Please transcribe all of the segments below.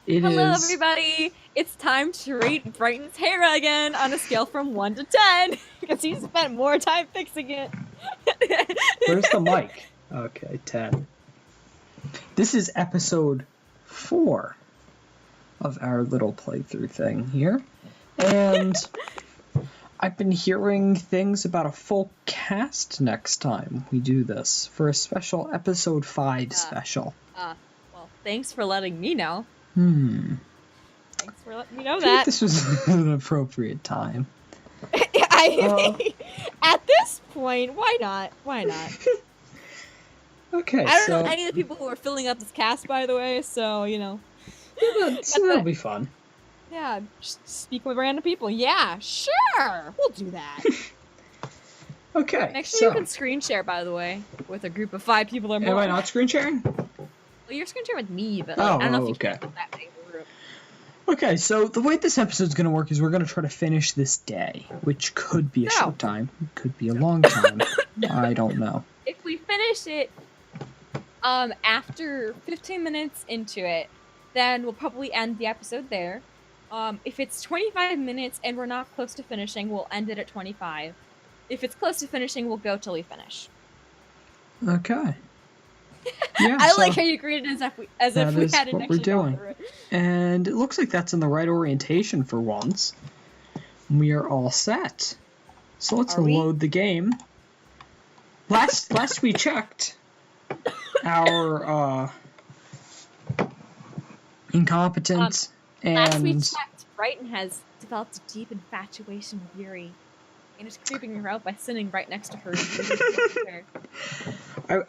Hello, everybody! It's time to rate Brighton's hair again on a scale from 1 to 10 because he spent more time fixing it. Where's the mic? Okay, 10. This is episode 4 of our little playthrough thing here. And I've been hearing things about a full cast next time we do this for a special episode 5 special. Well, thanks for letting me know. Thanks for letting me know that. This was an appropriate time. At this point, why not? Why not? Okay, I don't know any of the people who are filling up this cast, by the way, so, you know. That'll be fun. Yeah, just speak with random people. Yeah, sure! We'll do that. Okay, Next time you can screen share, by the way, with a group of 5 people or more. Am I not screen sharing? Well, you're screen sharing with me, but like, I don't know if you can do that big of a group. Okay, so the way this episode's going to work is we're going to try to finish this day, which could be a short time, could be a long time. I don't know. If we finish it after 15 minutes into it, then we'll probably end the episode there. If it's 25 minutes and we're not close to finishing, we'll end it at 25. If it's close to finishing, we'll go till we finish. Okay. Yeah, I like how you greeted as if we hadn't actually gone through it. And it looks like that's in the right orientation for once. We are all set. So let's load the game. Last we checked, our incompetent and... Last we checked, Brighton has developed a deep infatuation with Yuri. And is creeping her out by sitting right next to her.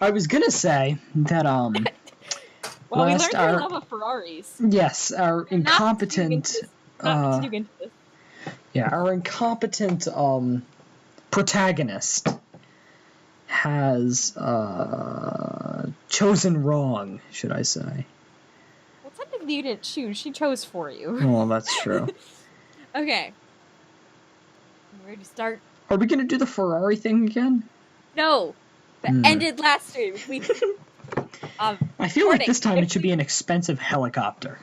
I was gonna say that well, we learned her love of Ferraris. Yes, our incompetent. Not into this. Yeah, our incompetent protagonist has chosen wrong, should I say? Well, technically you didn't choose; she chose for you. Well, that's true. Okay. Ready to start? Are we gonna do the Ferrari thing again? No, that ended last week. I feel like this time it should be an expensive helicopter.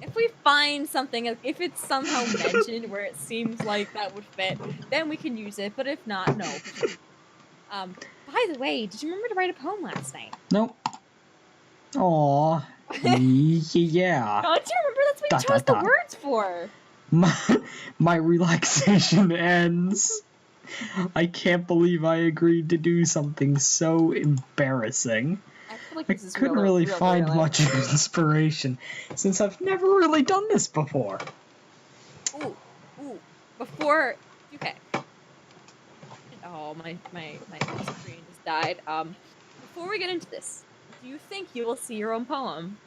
If we find something, if it's somehow mentioned where it seems like that would fit, then we can use it. But if not, no. By the way, did you remember to write a poem last night? Nope. Aww. Yeah. Don't you remember? That's what you chose the words for. My relaxation ends. I can't believe I agreed to do something so embarrassing. I couldn't really find much inspiration since I've never really done this before. Ooh. Before, okay. Oh, my screen just died. Before we get into this, do you think you will see your own poem?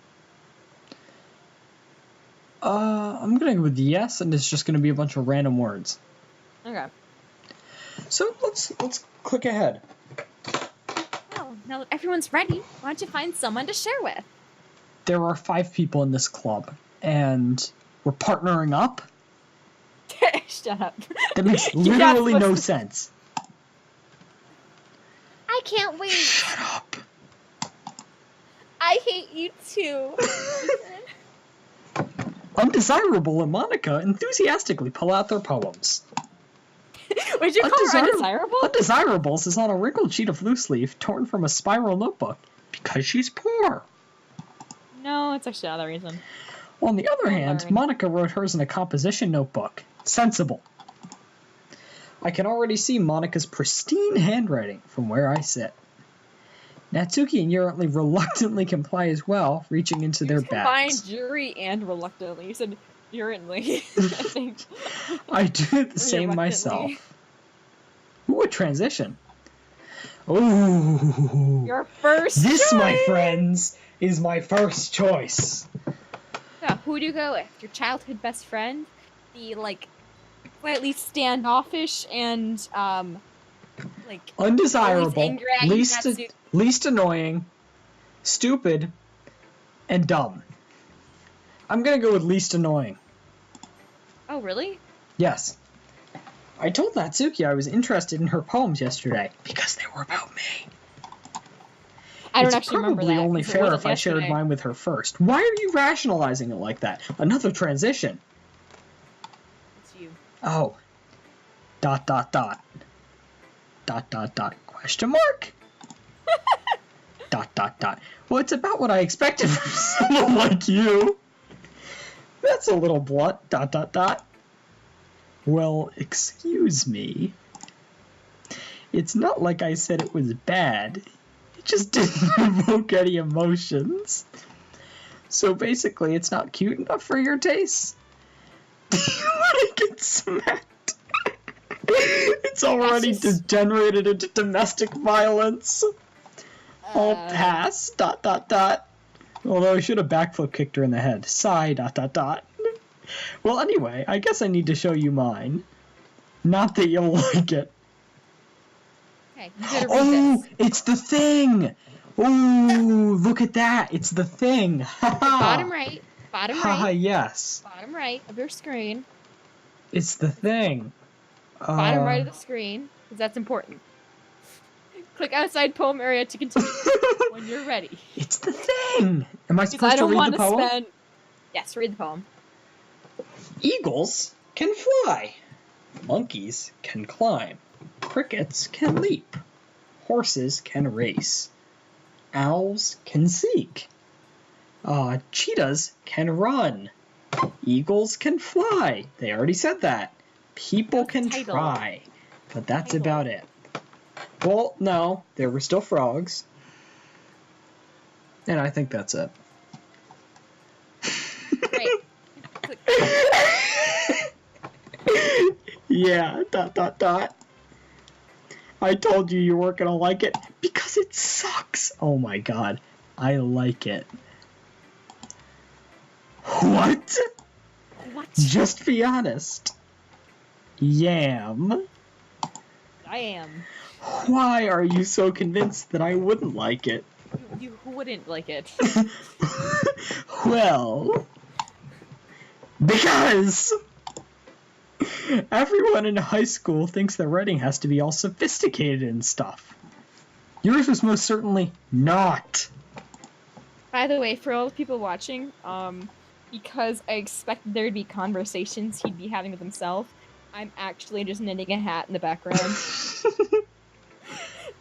I'm gonna go with yes, and it's just gonna be a bunch of random words. Okay. So let's click ahead. Well, now that everyone's ready, why don't you find someone to share with? There are 5 people in this club, and we're partnering up? Shut up. That makes literally no sense. I can't wait. Shut up. I hate you too. Undesirable and Monica enthusiastically pull out their poems. Would you call her undesirable? Undesirables is on a wrinkled sheet of loose leaf torn from a spiral notebook because she's poor. No, it's actually another reason. On the other hand, Monica wrote hers in a composition notebook. Sensible. I can already see Monica's pristine handwriting from where I sit. Natsuki and Yuri reluctantly comply as well, reaching into their bags. Combined Yuri and reluctantly. You said urently. I think. I do the same myself. Ooh, a transition. Ooh. Your first This, choice. my friends, is my first choice. So, who do you go with? Your childhood best friend? The, like, slightly standoffish and, like... undesirable, least annoying, stupid, and dumb. I'm gonna go with least annoying. Oh, really? Yes. I told Natsuki I was interested in her poems yesterday because they were about me. I don't it's actually remember probably that. only 'cause it fair wasn't if I shared yesterday. mine with her first. Why are you rationalizing it like that? Another transition. It's you. Oh. ... Question mark? ... Well, it's about what I expected from someone like you. That's a little blunt. ... Well, excuse me. It's not like I said it was bad. It just didn't evoke any emotions. So basically, it's not cute enough for your taste? Do you want to get smacked? It's already degenerated into domestic violence. I'll pass. ... Although I should have backflip kicked her in the head. Sigh. ... Well, anyway, I guess I need to show you mine. Not that you'll like it. Okay, you better read Oh, this. it's the thing! Oh, look at that! It's the thing! Bottom right. Bottom Haha, right. yes. Bottom right of your screen. It's the thing. Bottom right of the screen, because that's important. Click outside poem area to continue when you're ready. It's the thing! Am I Because supposed I to don't read want the to poem? spend. Yes, read the poem. Eagles can fly. Monkeys can climb. Crickets can leap. Horses can race. Owls can seek. Cheetahs can run. Eagles can fly. They already said that. People can try. But that's about it. Well, no, there were still frogs. And I think that's it. Great. Yeah, ... I told you weren't gonna like it because it sucks. Oh my god, I like it. What? What? Just be honest. Yam. I am. Why are you so convinced that I wouldn't like it? You wouldn't like it. Well, because everyone in high school thinks that writing has to be all sophisticated and stuff. Yours was most certainly not. By the way, for all the people watching, because I expected there to be conversations he'd be having with himself, I'm actually just knitting a hat in the background.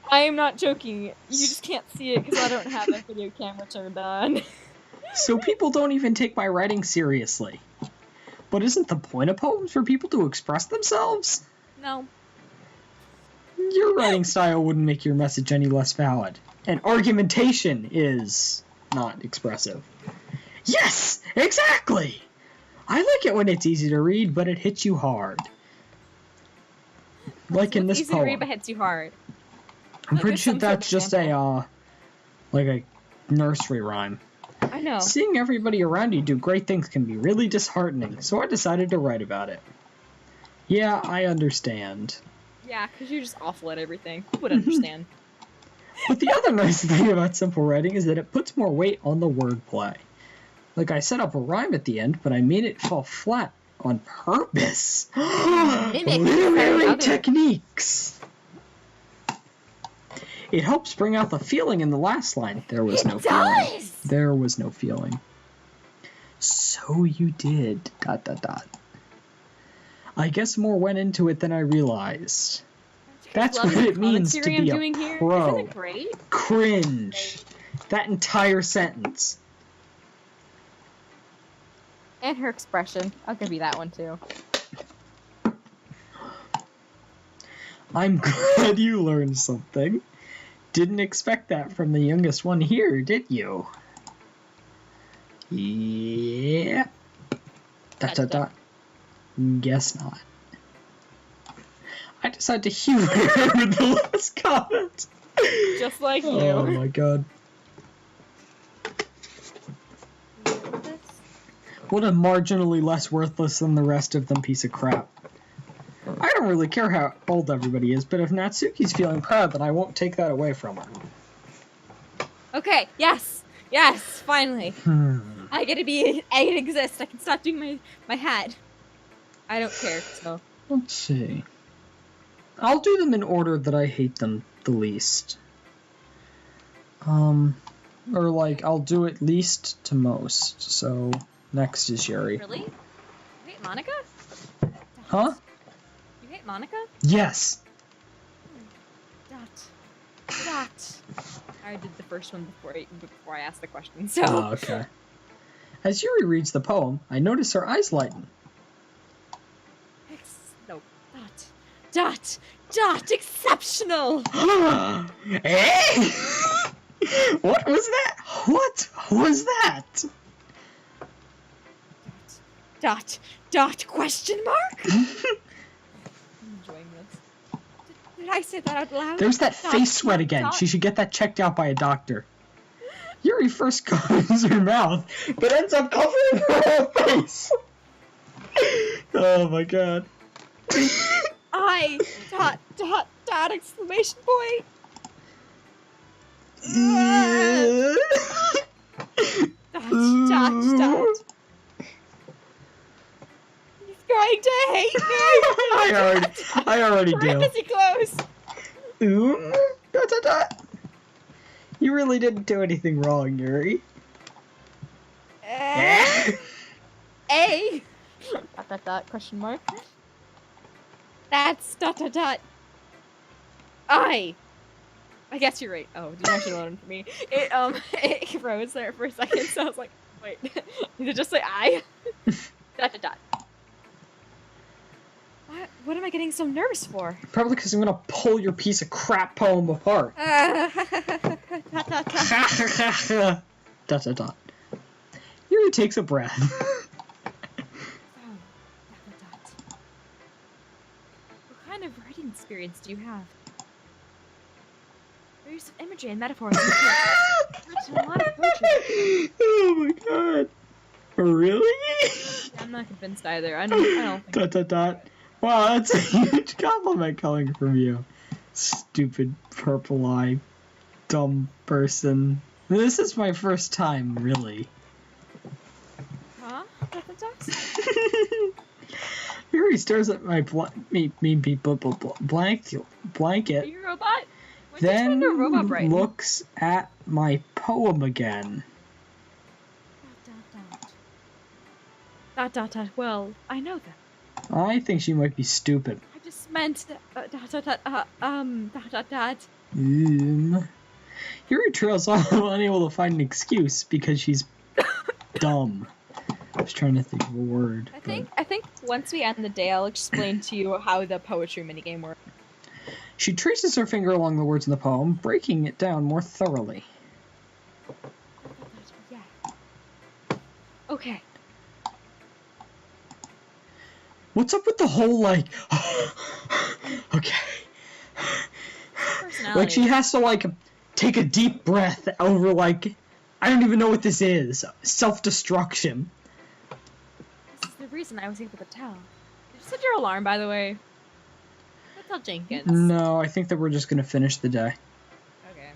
I am not joking. You just can't see it because I don't have a video camera turned on. So people don't even take my writing seriously. But isn't the point of poems for people to express themselves? No. Your writing style wouldn't make your message any less valid. And argumentation is not expressive. Yes! Exactly! I like it when it's easy to read, but it hits you hard. Like in this easy poem. to read, but hits you hard. I'm pretty sure that's just a nursery rhyme. I know. Seeing everybody around you do great things can be really disheartening, so I decided to write about it. Yeah, I understand. Yeah, because you're just awful at everything. Who would understand? But the other nice thing about simple writing is that it puts more weight on the wordplay. Like, I set up a rhyme at the end, but I made it fall flat on purpose. Literary techniques! It helps bring out the feeling in the last line. There was no feeling. There was no feeling. So you did... ... I guess more went into it than I realized. That's what it means to be a pro. Isn't it great? Cringe. That entire sentence. And her expression. I'll give you that one too. I'm glad you learned something. Didn't expect that from the youngest one here, did you? Yeah. ... Guess not. I decided to humor her with the last comment. Just like you. Oh my god. What a marginally less worthless than the rest of them piece of crap. I don't really care how old everybody is, but if Natsuki's feeling proud, then I won't take that away from her. Okay, yes! Yes, finally. I get to exist. I can stop doing my hat. I don't care, so. Let's see. I'll do them in order that I hate them the least. Or like, I'll do at least to most. So, next is Yuri. Really? You hate Monica? Huh? You hate Monica? Yes! Dot. I did the first one before I asked the question, so... Oh, okay. As Yuri reads the poem, I notice her eyes lighten. No. Dot! Exceptional! Eh? What was that? What was that? Dot, question mark? I'm enjoying this. Did I say that out loud? There's that face sweat again. She should get that checked out by a doctor. Yuri first covers her mouth, but ends up covering her whole face. Oh my god. Dot, exclamation point. Dot. He's going to hate me. I already do. Parenthesis close. Dot. You really didn't do anything wrong, Yuri. A. Dot, question mark. That's dot. I guess you're right. Oh, did you actually learn for me? It froze there for a second, so I was like, wait, did it just say I? Dot. What am I getting so nervous for? Probably because I'm gonna pull your piece of crap poem apart. Dot. Yuri takes a breath. What kind of writing experience do you have? Your use of imagery and metaphors. A lot of poetry. Oh my god. Really? I'm not convinced either. I don't think. Dot. Wow, that's a huge compliment coming from you. Stupid purple eye, dumb person. This is my first time, really. Huh? Yuri stares at my blanket. Are you a robot? When did you Then into a robot brain? looks at my poem again. Dot. Well, I know that. I think she might be stupid. I just meant dot. Yuri trails off, unable to find an excuse because she's dumb. I was trying to think of a word. I think once we end the day, I'll explain to you how the poetry minigame works. She traces her finger along the words in the poem, breaking it down more thoroughly. Yeah. Okay. What's up with the whole, like, okay. Like, she has to, like, take a deep breath over, like, I don't even know what this is. Self-destruction. This is the reason I was able to tell. Did you set your alarm, by the way? Don't tell Jenkins. No, I think that we're just gonna finish the day. Okay.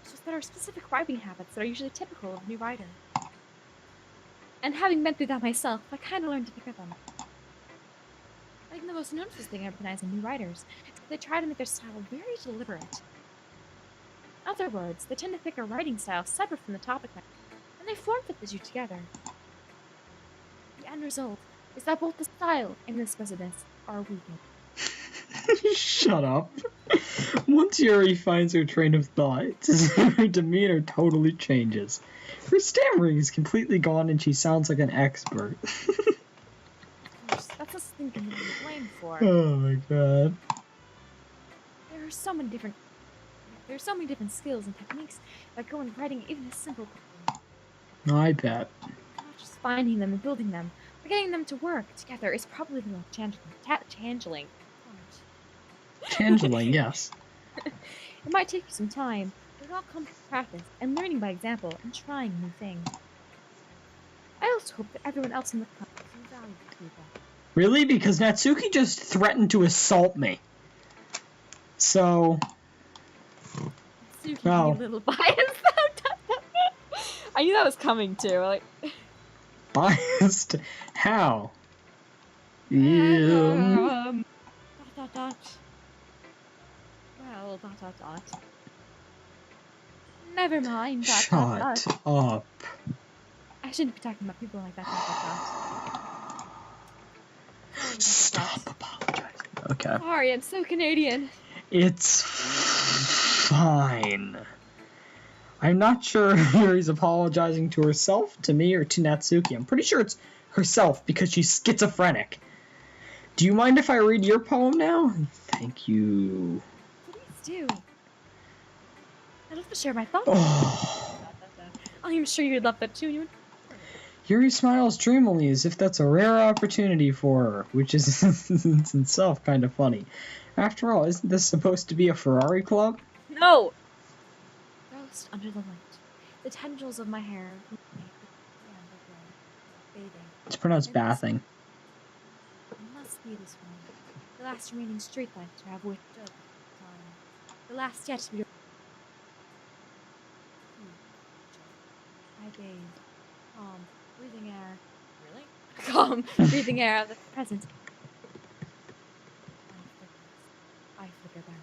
It's just there are specific writing habits that are usually typical of a new writer. And having been through that myself, I kind of learned to pick up on it. I think the most noticeable thing I recognize in new writers is that they try to make their style very deliberate. In other words, they tend to pick a writing style separate from the topic matter, and they form-fit the two together. The end result is that both the style and the expressiveness are weakened. Shut up. Once Yuri finds her train of thought, her demeanor totally changes. Her stammering is completely gone and she sounds like an expert. That's a thing to be blamed for. Oh my god. There are so many different skills and techniques that go into writing even a simple poem. I bet. Not just finding them and building them, but getting them to work together is probably the most changeling. Changeling, yes. It might take you some time, but it all comes from practice and learning by example and trying new things. I also hope that everyone else in the company will value the feedback. Really? Because Natsuki just threatened to assault me. So... Natsuki, Oh. you little biased. I knew that was coming too. Like, Biased? How? Yeah. Well, Never mind. Shut up. I shouldn't be talking about people like that. Stop apologizing. Okay. Sorry, I'm so Canadian. It's fine. I'm not sure if Yuri's apologizing to herself, to me, or to Natsuki. I'm pretty sure it's herself because she's schizophrenic. Do you mind if I read your poem now? Thank you. Please do. I'd love to share my thoughts. Oh. I'm sure you'd love that too. Yuri smiles dreamily as if that's a rare opportunity for her, which is in itself kind of funny. After all, isn't this supposed to be a Ferrari club? No! Roast under the light. The tendrils of my hair bathing. It's pronounced bathing. It must be this one. The last remaining streetlight to have withstood time. The last yet to be. I bathe. Calm, breathing air. Really? Calm, breathing air of the present. I flicker back.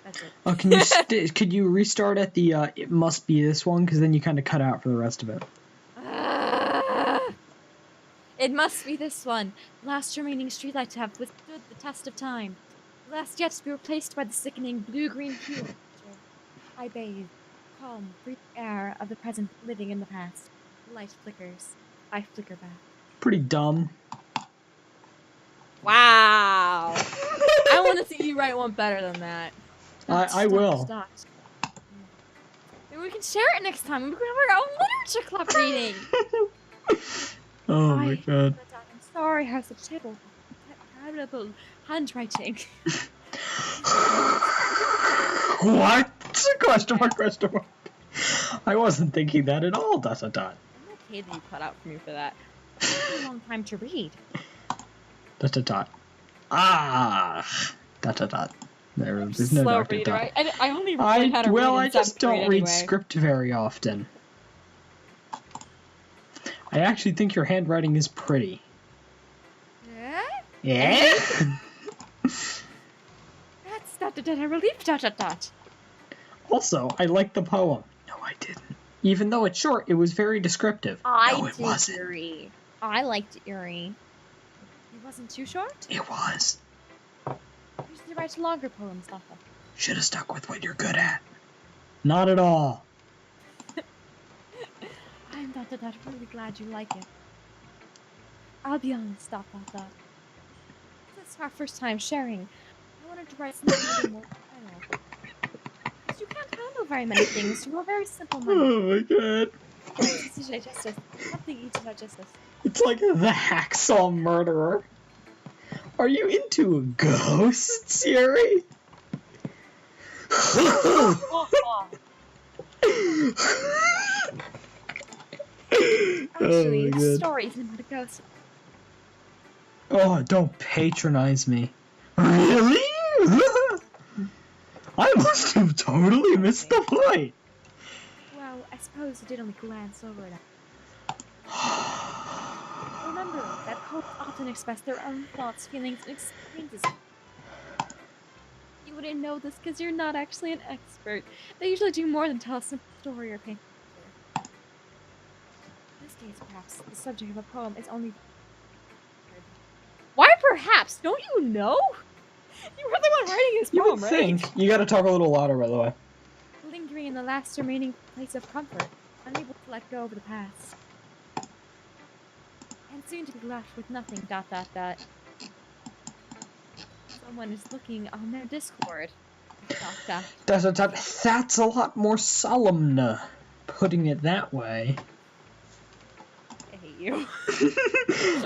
That's it. Oh, can you could you restart at the it must be this one, because then you kind of cut out for the rest of it. It must be this one. The last remaining streetlight to have withstood the test of time. The last yet to be replaced by the sickening blue-green hue. I bathe. Calm, breathing air of the present, living in the past. The light flickers. I flicker back. Pretty dumb. Wow. I want to see you write one better than that. I will. Maybe we can share it next time. We can have our own literature club reading. Oh my god. I'm sorry I have such terrible handwriting. What? Question mark, question mark. I wasn't thinking that at all, dot dot dot. I'm okay that you cut out for me for that. It took a long time to read. Dot dot dot. Ah! Dot dot dot. There's no slow dot dot reader. dot. I only learned how to read I in just seventh grade don't read anyway. script very often. I actually think your handwriting is pretty. Yeah? Yeah? That's dot dot dot. A relief dot dot dot. Also, I like the poem. No, I didn't. Even though it's short, it was very descriptive. No, it wasn't. Yuri. I liked Yuri. It wasn't too short? It was. Usually write longer poems, Papa. Should have stuck with what you're good at. Not at all. I'm dot dot dot really glad you like it. I'll be honest, dot dot dot. This is our first time sharing. I wanted to write something a little more final. Because you can't handle very many things. You are very simple minded. Oh my god. Something easy to digest this. It's like the hacksaw murderer. Are you into ghosts, Yuri? Actually, my the God. story isn't about a ghost. Oh, don't patronize me. Really? I must have totally missed the point. Well, I suppose you did only glance over it. Remember that poets often express their own thoughts, feelings, and experiences. You wouldn't know this because you're not actually an expert. They usually do more than tell a simple story or paint a picture. In this case, perhaps, the subject of a poem is only... Why perhaps? Don't you know? You were the one writing his You poem, would right? think. You gotta talk a little louder, by the way. Lingering in the last remaining place of comfort, unable to let go of the past. And soon to be left with nothing, dot dot dot. Someone is looking on their Discord. Dot dot. That's a lot more solemn, putting it that way. I hate you.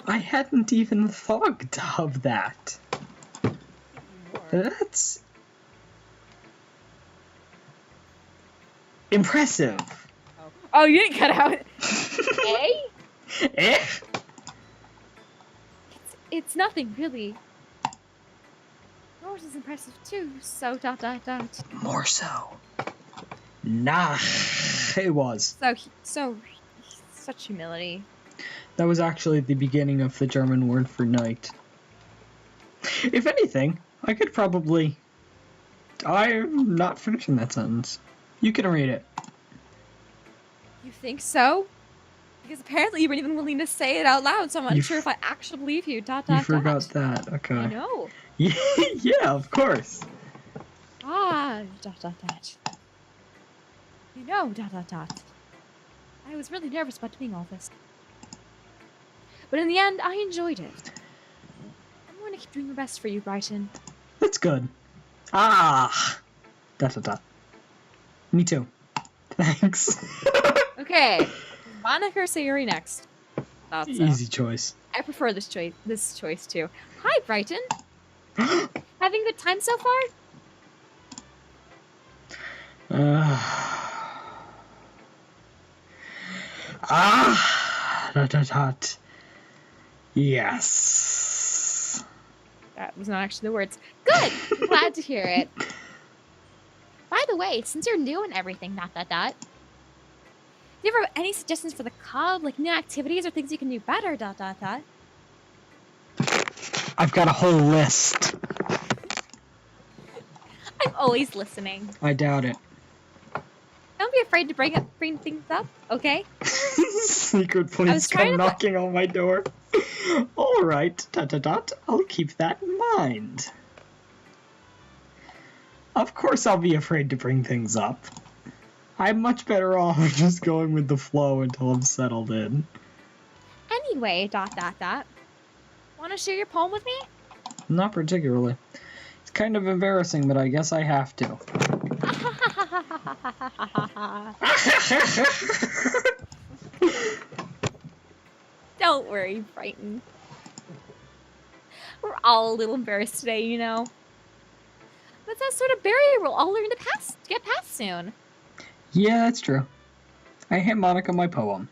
I hadn't even thought of that. That's impressive. Oh, you didn't cut out. Eh? Eh? It's nothing really. Yours is impressive too. So dot dot dot. More so. Nah, it was. Such humility. That was actually the beginning of the German word for night. If anything, I could probably I'm not finishing that sentence. You can read it. You think so? Because apparently you weren't even willing to say it out loud, so I'm unsure if I actually believe you. You forgot that. Okay. I know. Yeah, of course. Ah, ... You know, ... I was really nervous about doing all this. But in the end, I enjoyed it. I'm going to keep doing my best for you, Brighton. That's good. Ah! ... Me too. Thanks. Okay. Monica or Sayuri next? Thought so. Easy choice. I prefer this choice too. Hi, Brighton. Having a good time so far? Yes. That was not actually the words. Good! I'm glad to hear it. By the way, since you're new and everything, ... Do you ever have any suggestions for the club? Like new activities or things you can do better, ... I've got a whole list. I'm always listening. I doubt it. Don't be afraid to bring things up, okay? Secret police come knocking on my door. All right, ... I'll keep that in mind. Of course I'll be afraid to bring things up. I'm much better off just going with the flow until I'm settled in. Anyway, ... Want to share your poem with me? Not particularly. It's kind of embarrassing, but I guess I have to. Don't worry, Brighton. We're all a little embarrassed today, you know. But that sort of barrier we'll all learn to get past soon. Yeah, that's true. I hand Monica my poem.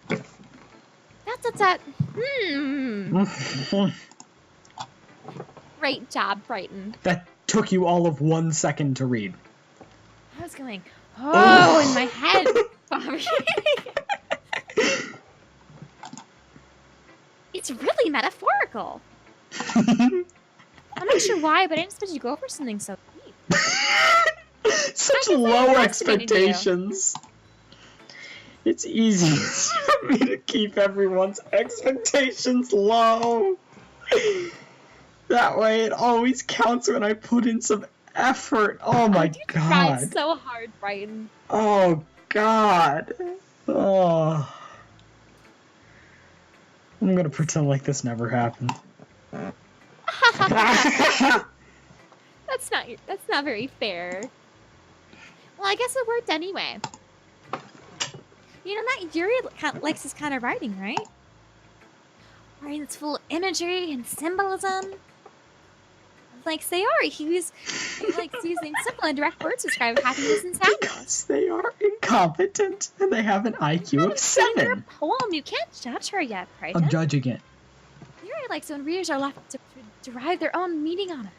Great job, Brighton. That took you all of 1 second to read. I was going, oh, in my head, Bobby. It's really metaphorical. I'm not sure why, but I didn't expect you to go for something so deep. Such low expectations. It's easy for me to keep everyone's expectations low. That way it always counts when I put in some effort. Oh my god. You tried so hard, Brighton. Oh god. Oh. I'm gonna pretend like this never happened. That's not very fair. Well, I guess it worked anyway. You know that Yuri likes this kind of writing, right? Writing that's full of imagery and symbolism. Like Sayori, he likes using simple and direct words to describe happiness and sadness. Because they are incompetent and they have an IQ of 7. Her poem, you can't judge her yet, Brighton. I'm judging it. Yuri likes when readers are left to derive their own meaning on it.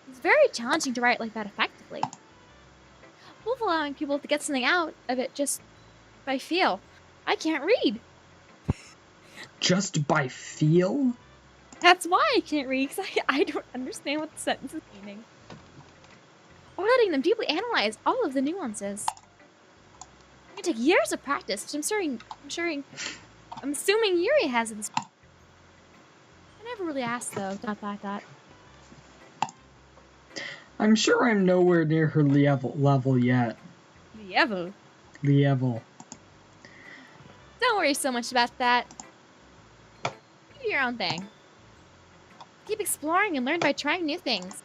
It's very challenging to write like that effectively. Both allowing people to get something out of it just by feel. I can't read. Just by feel? That's why I can't read, because I don't understand what the sentence is meaning. Or letting them deeply analyze all of the nuances. It can take years of practice, which I'm assuming Yuri has at this point. I never really asked, though, ... I'm sure I'm nowhere near her level yet. Level? Level. Don't worry so much about that. You do your own thing. Keep exploring and learn by trying new things.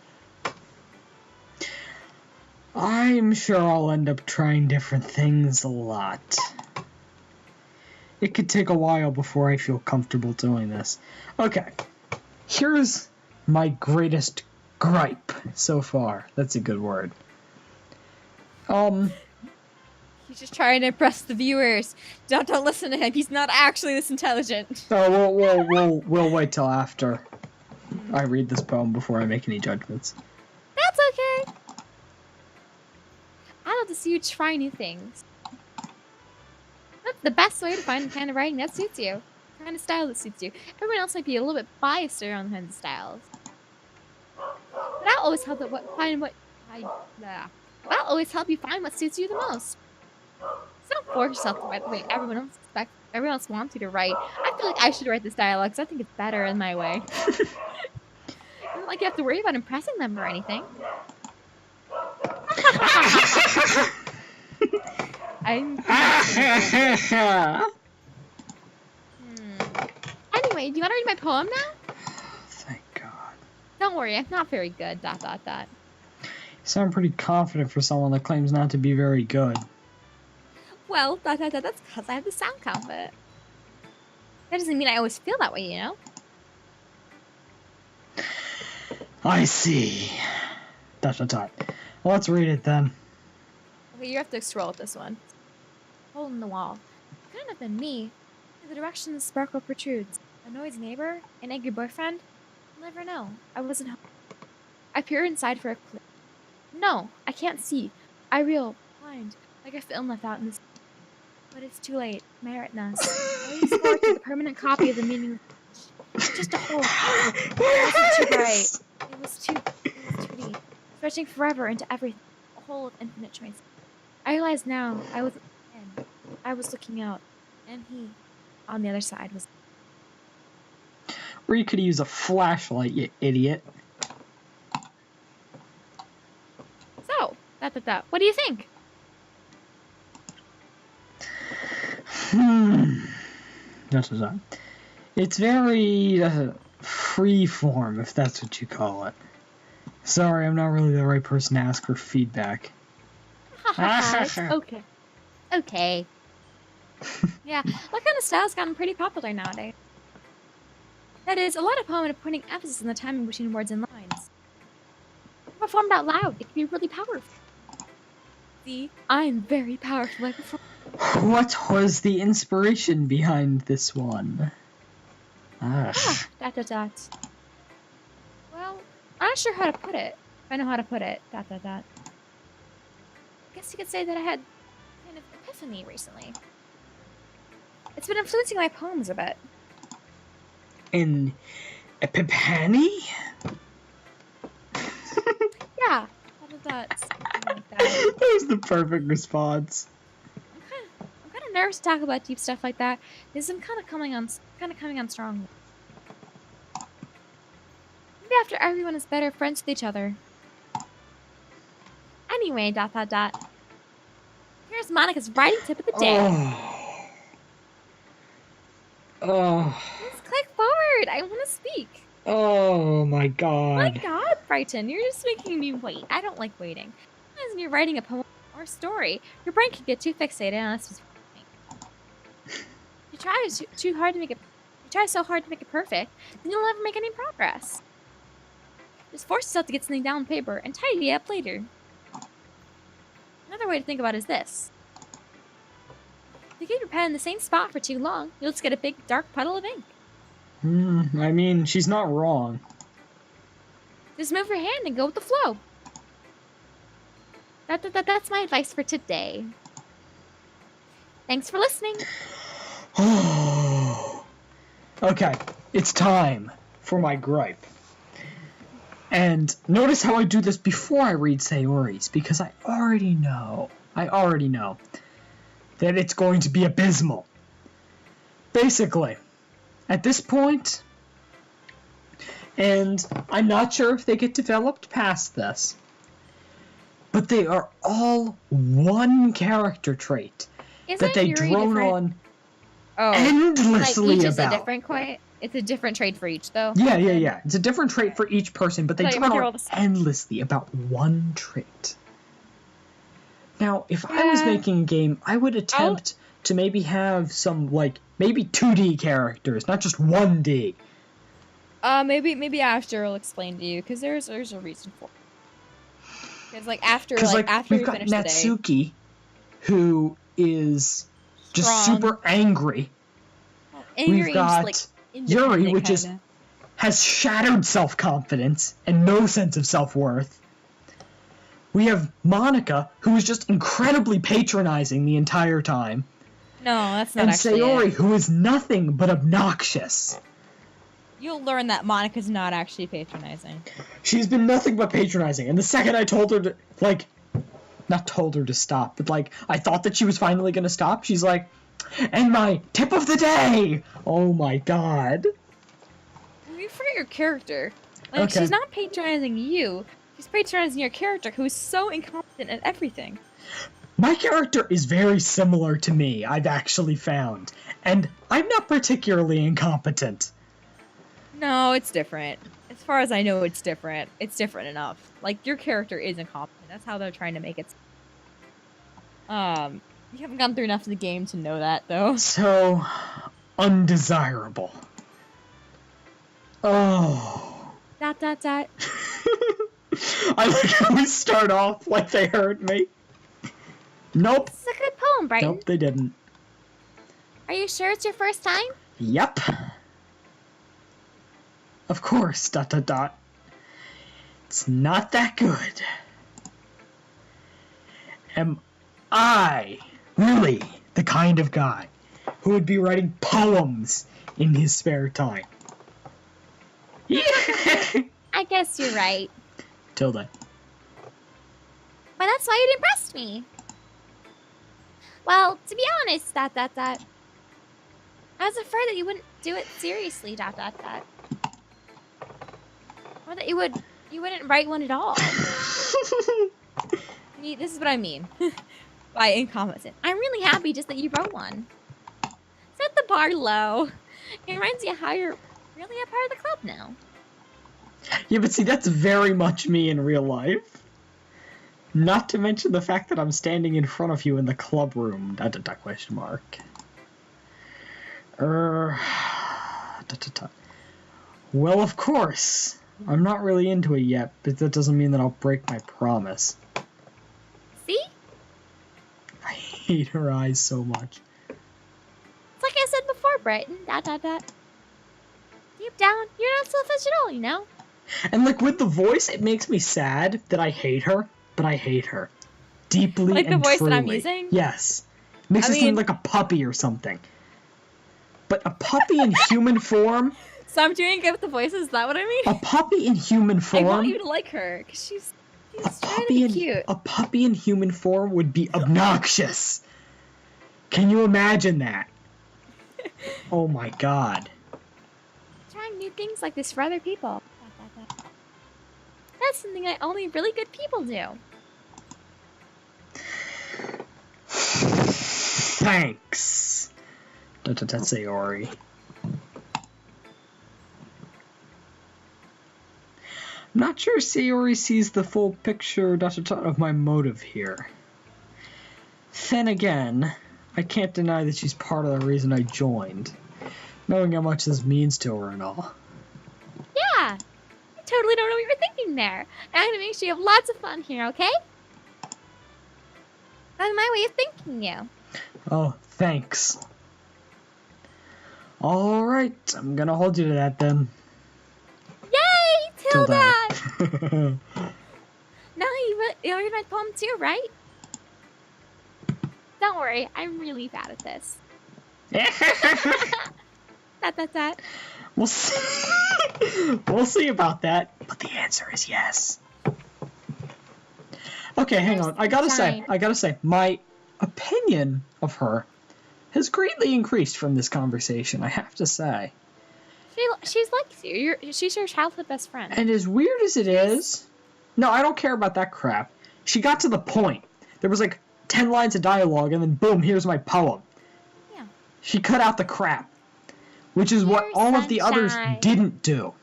I'm sure I'll end up trying different things a lot. It could take a while before I feel comfortable doing this. Okay. Here's my greatest gripe so far. That's a good word. He's just trying to impress the viewers. Don't listen to him. He's not actually this intelligent. Oh, we'll wait till after I read this poem before I make any judgments. That's okay. I love to see you try new things. That's the best way to find the kind of writing that suits you. The kind of style that suits you. Everyone else might be a little bit biased around the kinds of styles. But I always find what That'll always help you find what suits you the most. So don't force yourself to write the way everyone else wants you to write. I feel like I should write this dialogue because I think it's better in my way. It's not like you have to worry about impressing them or anything. Anyway, do you want to read my poem now? Thank God. Don't worry, I'm not very good. ... You sound pretty confident for someone that claims not to be very good. Well, ... that's because I have the sound confident. That doesn't mean I always feel that way, you know? I see. ... Well, let's read it then. Okay, you have to scroll with this one. Hole in the wall. It couldn't have been me. In the direction the sparkle protrudes. A noisy neighbor? An angry boyfriend? I'll never know. I wasn't home. I peer inside for a clue. No, I can't see. I reel blind, like a film left out in this. But it's too late. My retinas. I already scored through the permanent copy of the meaning of just a hole. It wasn't too bright. It was too deep. Stretching forever into everything. A hole of infinite choice. I realize now I wasn't in. I was looking out. And he, on the other side, was... Or you could use a flashlight, you idiot. So, what do you think? It's very free form, if that's what you call it. Sorry, I'm not really the right person to ask for feedback. Okay. Okay. Yeah, that kind of style's gotten pretty popular nowadays. That is, a lot of poem putting emphasis on the timing between words and lines. Performed out loud, it can be really powerful. See, I'm very powerful. What was the inspiration behind this one? Well, I'm not sure how to put it. If I know how to put it. I guess you could say that I had kind of epiphany recently. It's been influencing my poems a bit. An epiphany? Yeah, that. That was the perfect response. I'm kind of nervous to talk about deep stuff like that because I'm kind of coming on strong. Maybe after everyone is better friends with each other. Anyway, ... Here's Monica's writing tip of the day. Just click forward. I want to speak. Oh my God. My God, Brighton, you're just making me wait. I don't like waiting. Sometimes when you're writing a poem or a story, your brain can get too fixated on a specific thing. If you try so hard to make it perfect, then you'll never make any progress. Just force yourself to get something down on paper and tidy it up later. Another way to think about it is this. If you keep your pen in the same spot for too long, you'll just get a big dark puddle of ink. I mean, she's not wrong. Just move your hand and go with the flow. That's my advice for today. Thanks for listening. Okay, it's time for my gripe. And notice how I do this before I read Sayori's, because I already know that it's going to be abysmal. Basically, at this point, and I'm not sure if they get developed past this, but they are all one character trait that they drone on endlessly each about. Is a different it's a different trait for each, though. Yeah. It's a different trait for each person, but they drone on endlessly about one trait. Now, if I was making a game, I would attempt to maybe have some, maybe 2D characters, not just 1D. Maybe after I'll explain to you, because there's a reason for it. Because, after we've got Natsuki, who is just super angry. We've got Yuri, which has shattered self-confidence and no sense of self-worth. We have Monica, who is just incredibly patronizing the entire time. No, that's not and actually Sayori, it. who is nothing but obnoxious. You'll learn that Monica's not actually patronizing. She's been nothing but patronizing. And the second I told her to, like, not told her to stop, but, like, I thought that she was finally going to stop, she's like, and my tip of the day! Oh my god. You forget your character. Like, Okay. she's not patronizing you. She's patronizing your character, who is so incompetent at everything. My character is very similar to me, I've actually found. And I'm not particularly incompetent. No, it's different. As far as I know, it's different. It's different enough. Like, your character is incompetent. That's how they're trying to make it. You haven't gone through enough of the game to know that, though. So, undesirable. Oh. Dot, dot, dot. I like how we start off like they heard me. Nope. This is a good poem, Brighton. Nope, they didn't. Are you sure it's your first time? Yep. Of course, dot dot dot. It's not that good. Am I really the kind of guy who would be writing poems in his spare time? I guess you're right. Tilda. But that's why it impressed me. Well, to be honest, dot dot dot. I was afraid that you wouldn't do it seriously, dot dot dot. Or that you wouldn't write one at all. See, this is what I mean by incompetent. I'm really happy just that you wrote one. Set the bar low. It reminds you how you're really a part of the club now. Yeah, but see, that's very much me in real life. Not to mention the fact that I'm standing in front of you in the club room. Dot dot dot question mark. Dot dot dot. Well, of course. I'm not really into it yet, but that doesn't mean that I'll break my promise. See? I hate her eyes so much. It's like I said before, Brighton. Dot dot dot. Deep down, you're not selfish at all, you know? And like with the voice, it makes me sad that I hate her, but I hate her. Deeply Like the and voice that I'm truly. using? Yes. Makes I it seem mean- like a puppy or something. But a puppy in human form? So I'm doing good with the voices. Is that what I mean? A puppy in human I form? want you to like her because she's A trying to puppy be in cute. a puppy in human form would be obnoxious. Can you imagine that? Oh my god. Trying new things like this for other people. Dot dot dot. That's something that only really good people do. Thanks. Sayori. I'm not sure Sayori sees the full picture of my motive here. Then again, I can't deny that she's part of the reason I joined, knowing how much this means to her and all. Yeah. I totally don't know what you were thinking there. And I'm gonna make sure you have lots of fun here, okay? That's my way of thanking you. Oh, thanks. Alright, I'm gonna hold you to that then. Yay, Till Tilda! then. Now you read my poem too, right? Don't worry, I'm really bad at this. Dot dot dot. We'll see. We'll see about that, but the answer is yes. Okay, hang on. I gotta say, my opinion of her has greatly increased from this conversation, I have to say. She's like you. She's your childhood best friend. And as weird as it is, no, I don't care about that crap. She got to the point. There was like 10 lines of dialogue, and then boom, here's my poem. Yeah. She cut out the crap, which is what Dear all of the others sunshine. didn't do.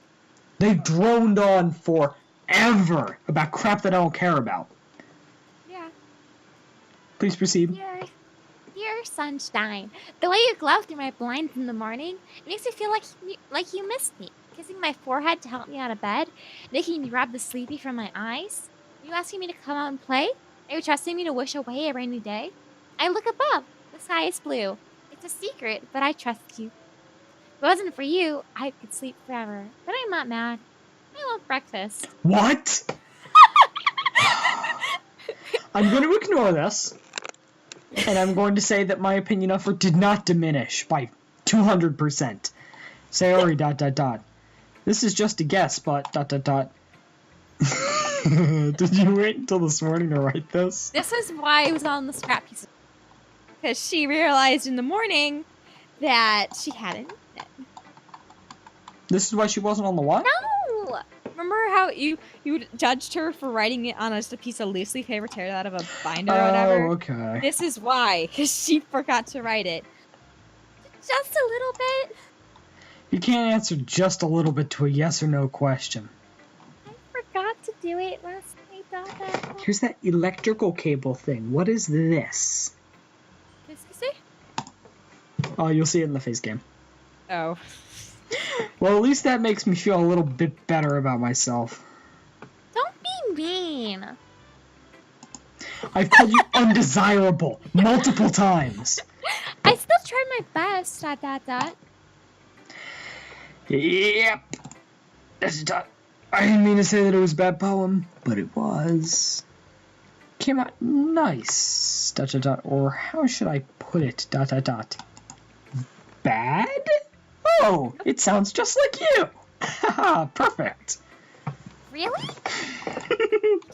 They droned on forever about crap that I don't care about. Yeah. Please proceed. Dear sunshine, the way you glow through my blinds in the morning, it makes me feel like you missed me. Kissing my forehead to help me out of bed, making me rub the sleepy from my eyes. Are you asking me to come out and play? Are you trusting me to wish away a rainy day? I look above. The sky is blue. It's a secret, but I trust you. If it wasn't for you, I could sleep forever. But I'm not mad. I want breakfast. What? I'm going to ignore this, and I'm going to say that my opinion of her did not diminish by 200%. Sayori ... This is just a guess, but ... Did you wait until this morning to write this? This is why it was on the scrap piece. Because she realized in the morning that she hadn't. This is why she wasn't on the what? No! Remember how you judged her for writing it on just a piece of loose leaf paper tear out of a binder or whatever? Oh, okay. This is why, because she forgot to write it. Just a little bit. You can't answer just a little bit to a yes or no question. I forgot to do it last night, Dada. Here's that electrical cable thing. What is this? Qu'est-ce que c'est? Oh, you'll see it in the face game. Oh. Well, at least that makes me feel a little bit better about myself. Don't be mean. I've called you undesirable multiple times. I still tried my best, ... Yep. That's a I didn't mean to say that it was a bad poem, but it was. Came out nice. ... Or how should I put it? ... Bad? Oh, it sounds just like you. Haha, perfect. Really?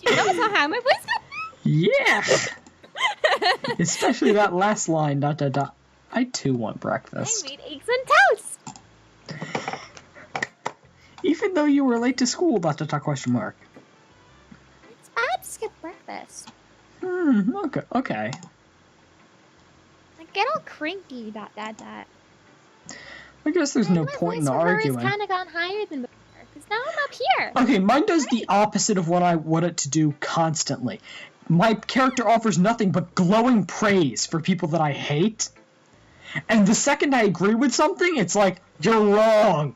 You notice how high my voice got? Yeah. Especially that last line. ... I too want breakfast. I made eggs and toast. Even though you were late to school. ... Question mark. It's bad to skip breakfast. Okay. I get all cranky. ... I guess there's no point in the arguing. It's kind of gone higher than before, because now I'm up here. Okay, mine does the opposite of what I want it to do constantly. My character offers nothing but glowing praise for people that I hate. And the second I agree with something, it's like, you're wrong.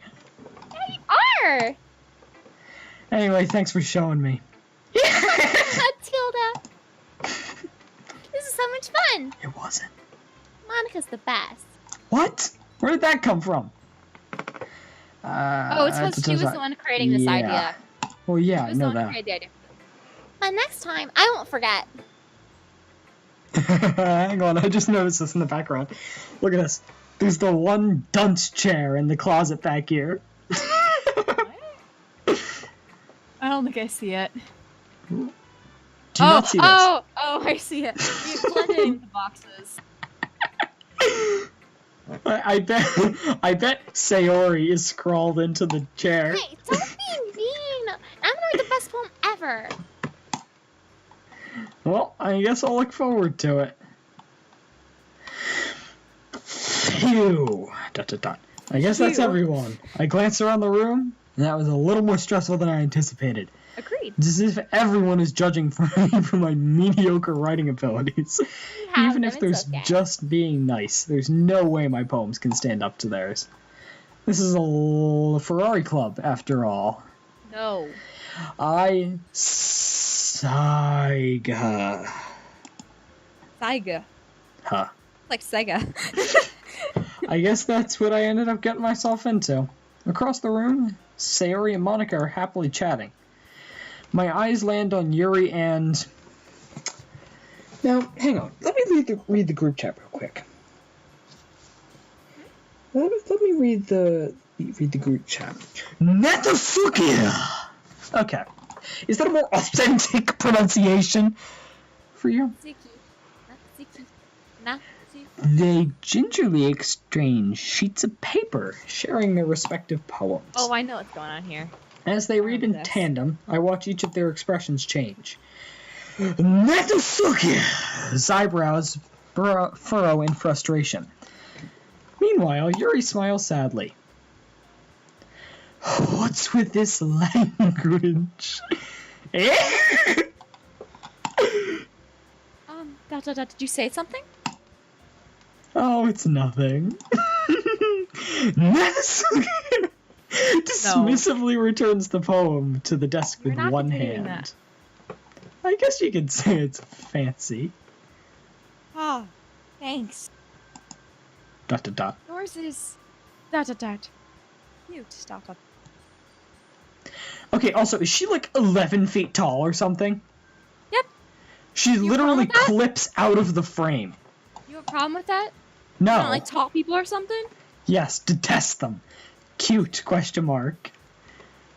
Yeah, you are. Anyway, thanks for showing me. Matilda. This is so much fun. It wasn't. Monica's the best. What? Where did that come from? Oh, it's because she was the one creating this idea. Well, yeah, She I was know the one who that. created the idea. But next time, I won't forget. Hang on, I just noticed this in the background. Look at this. There's the one dunce chair in the closet back here. I don't think I see it. Do you not see this? Oh, I see it. You blended into the boxes. I bet Sayori is scrawled into the chair. Hey, don't be mean. I'm gonna write the best poem ever. Well, I guess I'll look forward to it. Phew. ... I guess that's Phew. everyone. I glanced around the room, and that was a little more stressful than I anticipated. Agreed. It's as if everyone is judging for me for my mediocre writing abilities. Even if there's just being nice, there's no way my poems can stand up to theirs. This is a Ferrari club, after all. No. Saiga. Saiga. Huh. Like Sega. I guess that's what I ended up getting myself into. Across the room, Sayori and Monica are happily chatting. My eyes land on Yuri and... Now, hang on. Let me read the group chat real quick. Let me read the group chat. Natafukia! Okay. Is that a more authentic pronunciation for you? They gingerly exchange sheets of paper, sharing their respective poems. Oh, I know what's going on here. As they read in tandem, I watch each of their expressions change. Natsuki's eyebrows furrow in frustration. Meanwhile, Yuri smiles sadly. What's with this language? Did you say something? Oh, it's nothing. Natsuki dismissively returns the poem to the desk with one hand. That. I guess you could say it's fancy. Ah, thanks. ... Yours is... ... Cute. ... Okay, also, is she like 11 feet tall or something? Yep. She literally clips out of the frame. You have a problem with that? No. You don't like tall people or something? Yes, detest them. Cute, question mark.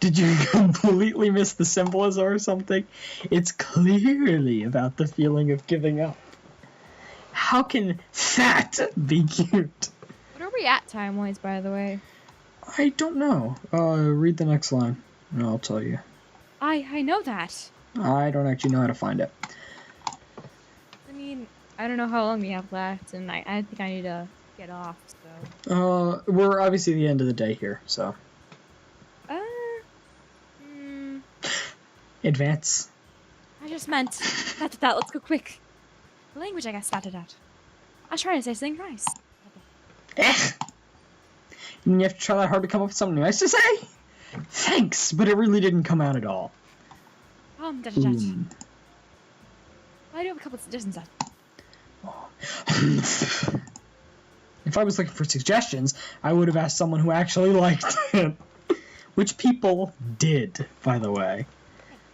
Did you completely miss the symbolism or something? It's clearly about the feeling of giving up. How can that be cute? What are we at time-wise, by the way? I don't know. Read the next line, and I'll tell you. I know that. I don't actually know how to find it. I mean, I don't know how long we have left, and I think I need to get off, so... We're obviously at the end of the day here, so... Advance. I just meant... that, let's go quick. The language I got started at. I was trying to say something nice. And you have to try that hard to come up with something nice to say? Thanks, but it really didn't come out at all. I do have a couple of suggestions. If I was looking for suggestions, I would have asked someone who actually liked it. Which people did, by the way.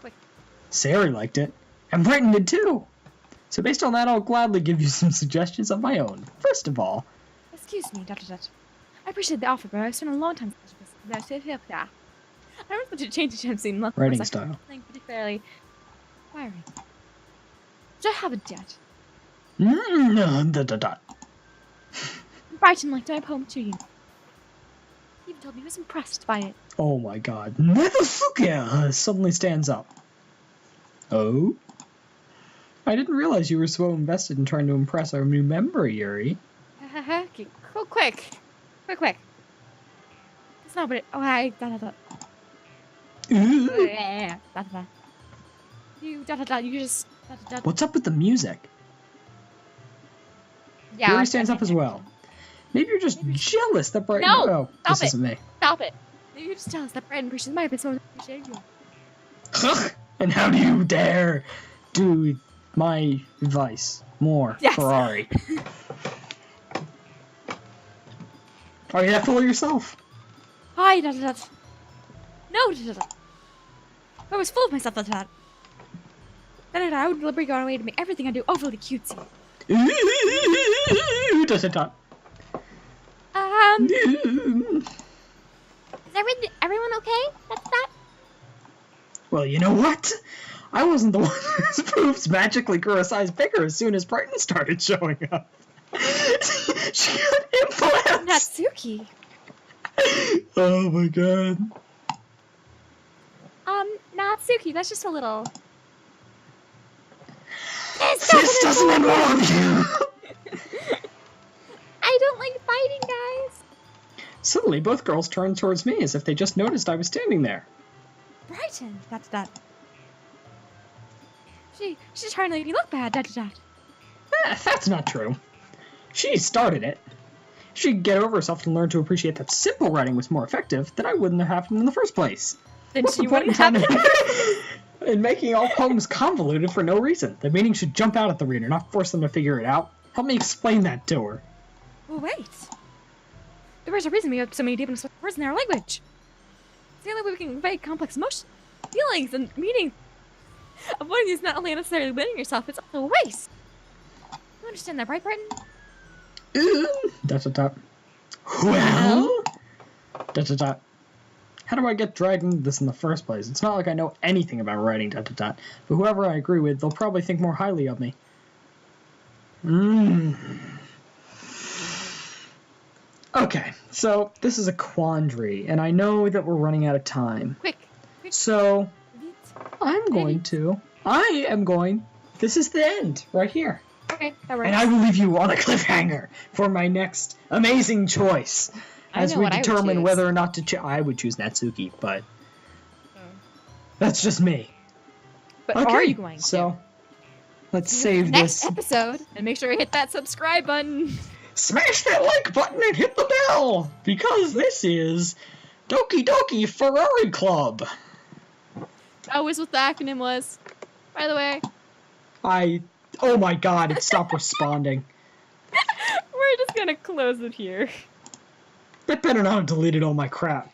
Quick. Sari liked it, and Brighton did too. So based on that, I'll gladly give you some suggestions of my own. First of all... Excuse me, I appreciate the offer, but I've spent a long time... I don't want to change the chance scene. Writing style. Something particularly inspiring. Which I haven't yet. Brighton liked my poem to you. He even told me he was impressed by it. Oh my god. Nefuka suddenly stands up. Oh? I didn't realize you were so invested in trying to impress our new member, Yuri. Go quick. Quick. It's not, but it... Oh, hi. Ooh. You just... What's up with the music? Yeah. Yuri stands up as well. Maybe you're just jealous that Brighton... No! Oh, Stop this it. isn't me. Stop it. Maybe you're just jealous that Brighton appreciates my episode. And how do you dare do my advice more, Yes. Ferrari? Are you that full of yourself? Hi, No, I was full of myself, I would deliberately go on a way to make everything I do overly cutesy. Is everyone okay? That's that? Well, you know what? I wasn't the one whose boobs magically grew a size bigger as soon as Brighton started showing up. She got implants! Natsuki. Oh my god. Natsuki, that's just a little... This doesn't involve you! I don't like fighting, guys. Suddenly, both girls turned towards me as if they just noticed I was standing there. Brighton, that. She's trying to make me look bad, That's not true. She started it. If she could get over herself and learn to appreciate that simple writing was more effective, then I wouldn't have happened in the first place. Then What's she the point in wouldn't trying have in making all poems convoluted for no reason? The meaning should jump out at the reader, not force them to figure it out. Help me explain that to her. Well, wait. There's a reason we have so many deep and special words in our language. It's the only way we can convey complex emotions, feelings, and meaning. Avoiding these not only unnecessarily limiting yourself, it's also a waste. You understand that, right, Brighton? Well? How do I get dragged into this in the first place? It's not like I know anything about writing, but whoever I agree with, they'll probably think more highly of me. Okay, so this is a quandary, and I know that we're running out of time. Quick. So, I am going, this is the end, right here. Okay, that works. And I will leave you on a cliffhanger for my next amazing choice. As we determine whether or not to I would choose Natsuki, but that's just me. But okay, are you going to? So, let's save next this episode, and make sure you hit that subscribe button. Smash that like button and hit the bell, because this is Doki Doki Ferrari Club. That was what the acronym was, by the way. Oh my god, it stopped responding. We're just gonna close it here. That better not have deleted all my crap.